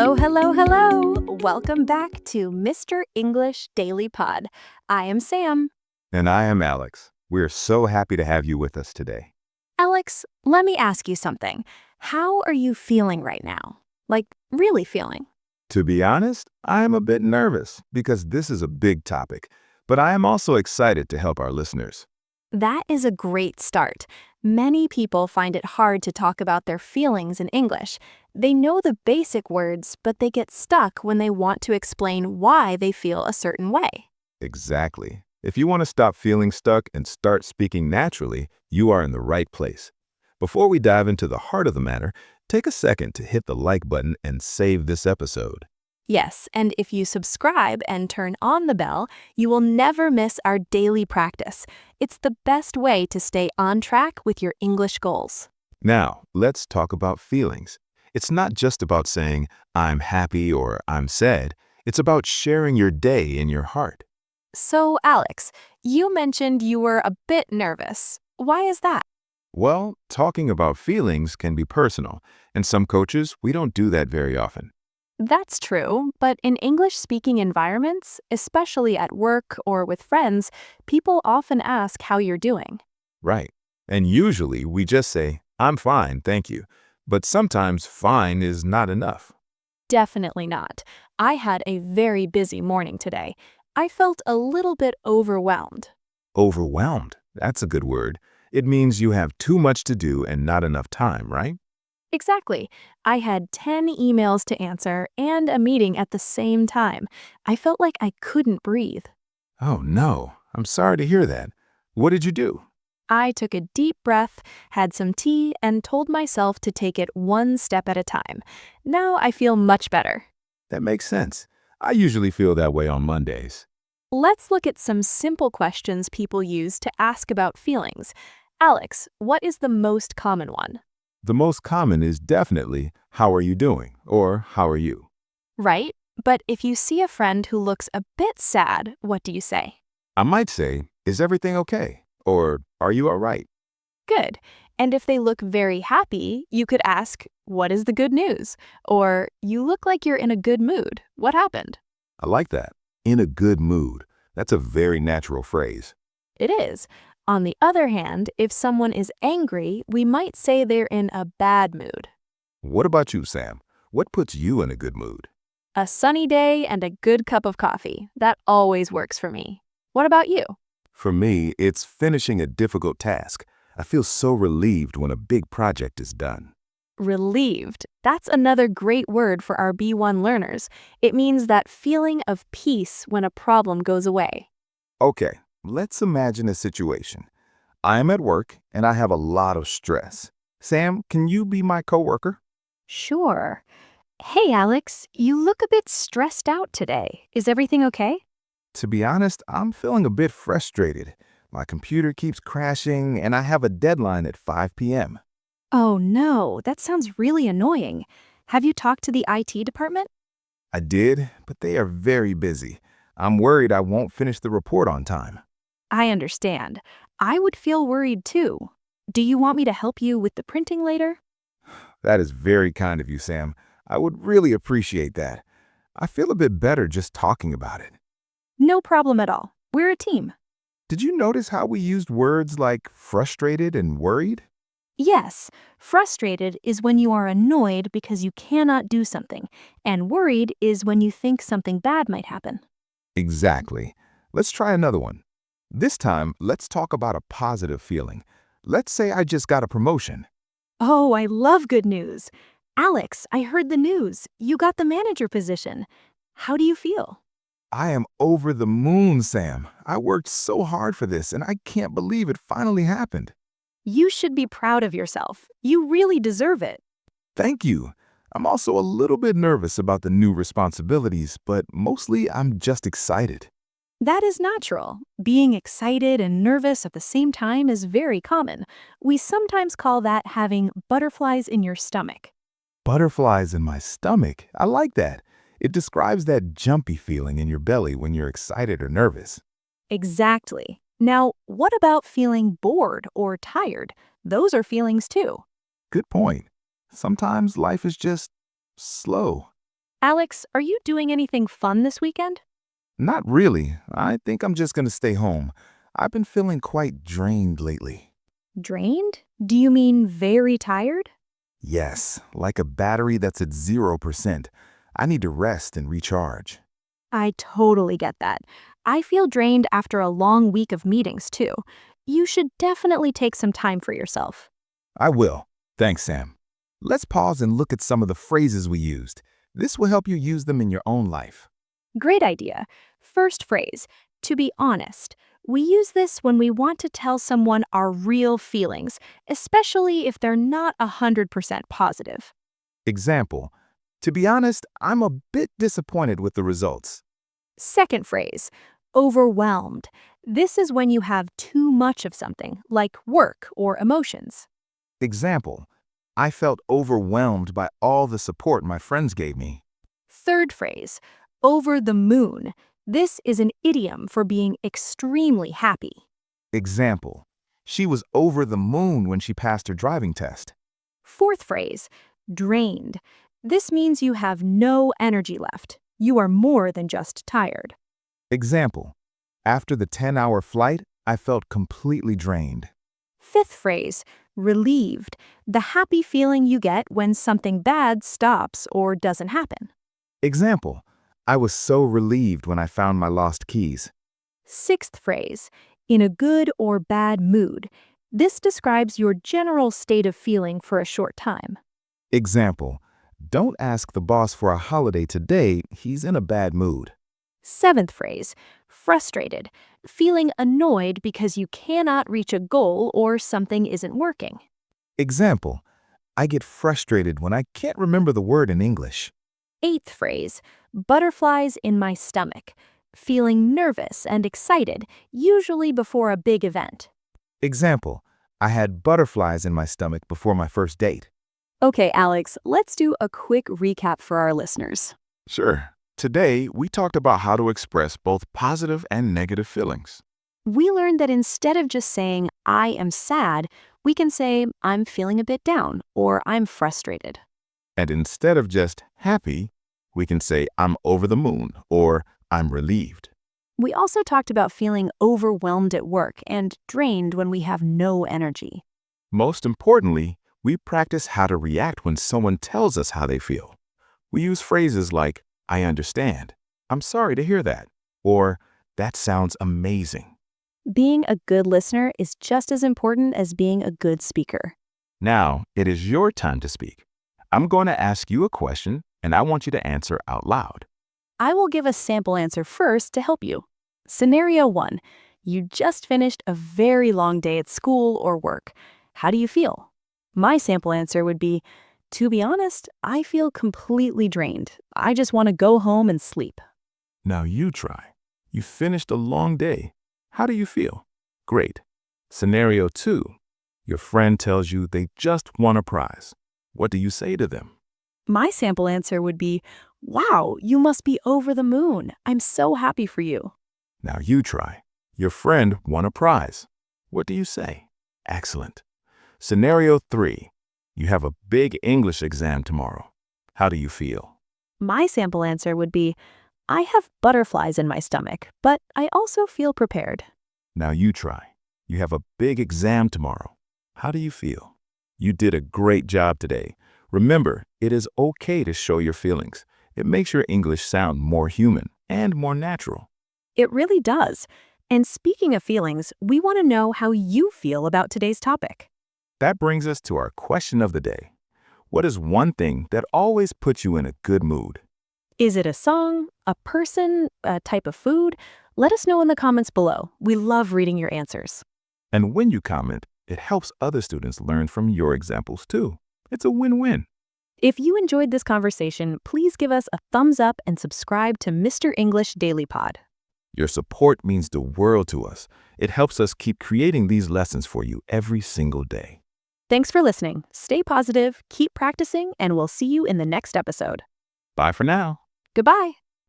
Hello, hello, hello. Welcome back to Mr. English Daily Pod. I am Sam. And I am Alex. We're so happy to have you with us today. Alex, let me ask you something. How are you feeling right now? Like, really feeling? To be honest, I am a bit nervous because this is a big topic, but I am also excited to help our listeners. That is a great start. Many people find it hard to talk about their feelings in English. They know the basic words, but they get stuck when they want to explain why they feel a certain way. Exactly. If you want to stop feeling stuck and start speaking naturally, you are in the right place. Before we dive into the heart of the matter, take a second to hit the like button and save this episode. Yes, and if you subscribe and turn on the bell, you will never miss our daily practice. It's the best way to stay on track with your English goals. Now, let's talk about feelings. It's not just about saying, I'm happy or I'm sad. It's about sharing your day in your heart. So, Alex, you mentioned you were a bit nervous. Why is that? Well, talking about feelings can be personal, and some coaches, we don't do that very often. That's true, but in English-speaking environments, especially at work or with friends, people often ask how you're doing. Right. And usually we just say, I'm fine, thank you. But sometimes fine is not enough. Definitely not. I had a very busy morning today. I felt a little bit overwhelmed. Overwhelmed, that's a good word. It means you have too much to do and not enough time, right? Exactly. I had 10 emails to answer and a meeting at the same time. I felt like I couldn't breathe. Oh no, I'm sorry to hear that. What did you do? I took a deep breath, had some tea, and told myself to take it one step at a time. Now I feel much better. That makes sense. I usually feel that way on Mondays. Let's look at some simple questions people use to ask about feelings. Alex, what is the most common one? The most common is definitely, how are you doing? Or how are you? Right? But if you see a friend who looks a bit sad, what do you say? I might say, is everything okay? Or are you all right? Good. And if they look very happy, you could ask, what is the good news? Or, you look like you're in a good mood. What happened? I like that. In a good mood. That's a very natural phrase. It is. On the other hand, if someone is angry, we might say they're in a bad mood. What about you, Sam? What puts you in a good mood? A sunny day and a good cup of coffee. That always works for me. What about you? For me, it's finishing a difficult task. I feel so relieved when a big project is done. Relieved. That's another great word for our B1 learners. It means that feeling of peace when a problem goes away. Okay, let's imagine a situation. I am at work and I have a lot of stress. Sam, can you be my coworker? Sure. Hey, Alex, you look a bit stressed out today. Is everything okay? To be honest, I'm feeling a bit frustrated. My computer keeps crashing and I have a deadline at 5 p.m. Oh no, that sounds really annoying. Have you talked to the IT department? I did, but they are very busy. I'm worried I won't finish the report on time. I understand. I would feel worried too. Do you want me to help you with the printing later? That is very kind of you, Sam. I would really appreciate that. I feel a bit better just talking about it. No problem at all. We're a team. Did you notice how we used words like frustrated and worried? Yes, frustrated is when you are annoyed because you cannot do something, and worried is when you think something bad might happen. Exactly. Let's try another one. This time, let's talk about a positive feeling. Let's say I just got a promotion. Oh, I love good news. Alex, I heard the news. You got the manager position. How do you feel? I am over the moon, Sam. I worked so hard for this, and I can't believe it finally happened. You should be proud of yourself. You really deserve it. Thank you. I'm also a little bit nervous about the new responsibilities, but mostly I'm just excited. That is natural. Being excited and nervous at the same time is very common. We sometimes call that having butterflies in your stomach. Butterflies in my stomach. I like that. It describes that jumpy feeling in your belly when you're excited or nervous. Exactly. Now, what about feeling bored or tired? Those are feelings too. Good point. Sometimes life is just slow. Alex, are you doing anything fun this weekend? Not really. I think I'm just going to stay home. I've been feeling quite drained lately. Drained? Do you mean very tired? Yes, like a battery that's at 0%. I need to rest and recharge. I totally get that. I feel drained after a long week of meetings, too. You should definitely take some time for yourself. I will. Thanks, Sam. Let's pause and look at some of the phrases we used. This will help you use them in your own life. Great idea. First phrase, to be honest. We use this when we want to tell someone our real feelings, especially if they're not 100% positive. Example, to be honest, I'm a bit disappointed with the results. Second phrase, overwhelmed. This is when you have too much of something, like work or emotions. Example, I felt overwhelmed by all the support my friends gave me. Third phrase, over the moon. This is an idiom for being extremely happy. Example, she was over the moon when she passed her driving test. Fourth phrase, drained. This means you have no energy left. You are more than just tired. Example, after the 10-hour flight, I felt completely drained. Fifth phrase, relieved. The happy feeling you get when something bad stops or doesn't happen. Example, I was so relieved when I found my lost keys. Sixth phrase, in a good or bad mood. This describes your general state of feeling for a short time. Example, don't ask the boss for a holiday today, he's in a bad mood. Seventh phrase, frustrated. Feeling annoyed because you cannot reach a goal or something isn't working. Example, I get frustrated when I can't remember the word in English. Eighth phrase, butterflies in my stomach. Feeling nervous and excited, usually before a big event. Example, I had butterflies in my stomach before my first date. Okay, Alex, let's do a quick recap for our listeners. Sure. Today, we talked about how to express both positive and negative feelings. We learned that instead of just saying, I am sad, we can say, I'm feeling a bit down or I'm frustrated. And instead of just happy, we can say, I'm over the moon or I'm relieved. We also talked about feeling overwhelmed at work and drained when we have no energy. Most importantly, we practice how to react when someone tells us how they feel. We use phrases like, I understand, I'm sorry to hear that, or that sounds amazing. Being a good listener is just as important as being a good speaker. Now, it is your time to speak. I'm going to ask you a question, and I want you to answer out loud. I will give a sample answer first to help you. Scenario 1. You just finished a very long day at school or work. How do you feel? My sample answer would be, to be honest, I feel completely drained. I just want to go home and sleep. Now you try. You finished a long day. How do you feel? Great. Scenario 2. Your friend tells you they just won a prize. What do you say to them? My sample answer would be, wow, you must be over the moon. I'm so happy for you. Now you try. Your friend won a prize. What do you say? Excellent. Scenario 3. You have a big English exam tomorrow. How do you feel? My sample answer would be, I have butterflies in my stomach, but I also feel prepared. Now you try. You have a big exam tomorrow. How do you feel? You did a great job today. Remember, it is okay to show your feelings. It makes your English sound more human and more natural. It really does. And speaking of feelings, we want to know how you feel about today's topic. That brings us to our question of the day. What is one thing that always puts you in a good mood? Is it a song, a person, a type of food? Let us know in the comments below. We love reading your answers. And when you comment, it helps other students learn from your examples too. It's a win-win. If you enjoyed this conversation, please give us a thumbs up and subscribe to Mr. English Daily Pod. Your support means the world to us. It helps us keep creating these lessons for you every single day. Thanks for listening. Stay positive, keep practicing, and we'll see you in the next episode. Bye for now. Goodbye.